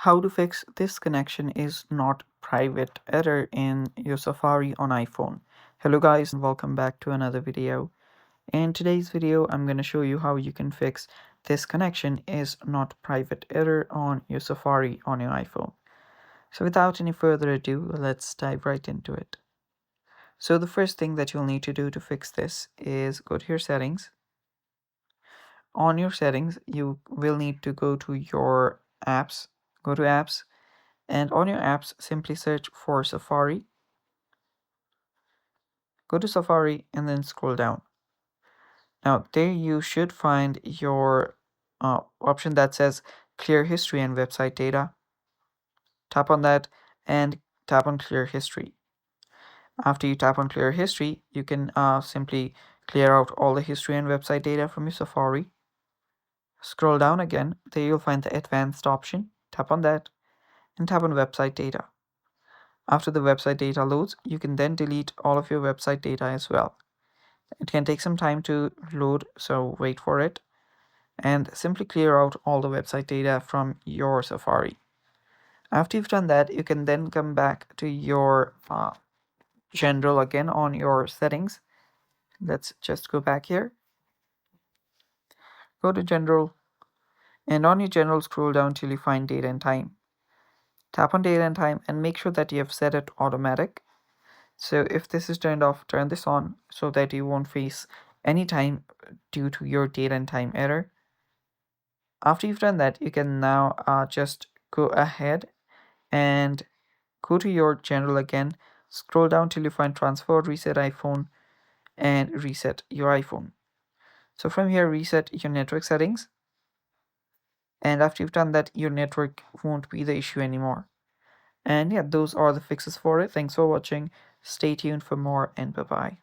How to fix this connection is not private error in your Safari on iPhone. Hello guys and welcome back to another video. In today's video, I'm going to show you how you can fix this connection is not private error on your Safari on your iPhone. So without any further ado, let's dive right into it. So the first thing that you'll need to do to fix this is go to your settings. On your settings, you will need to go to your apps, go to apps, and on your apps, simply search for Safari. Go to Safari and then scroll down. Now, there you should find your option that says Clear History and Website Data. Tap on that and tap on Clear History. After you tap on Clear History, you can simply clear out all the history and website data from your Safari. Scroll down again. There you'll find the Advanced option. Tap on that and tap on Website Data. After the website data loads, you can then delete all of your website data as well. It can take some time to load, so wait for it. And simply clear out all the website data from your Safari. After you've done that, you can then come back to your general again on your settings. Let's just go back here. Go to general, and on your general, scroll down till you find date and time. Tap on date and time and make sure that you have set it automatic. So if this is turned off, turn this on so that you won't face any time due to your date and time error. After you've done that, you can now just go ahead and go to your general again, scroll down till you find transfer, reset iPhone, and reset your iPhone. So from here, reset your network settings. And after you've done that, your network won't be the issue anymore. And yeah, those are the fixes for it. Thanks for watching. Stay tuned for more and bye-bye.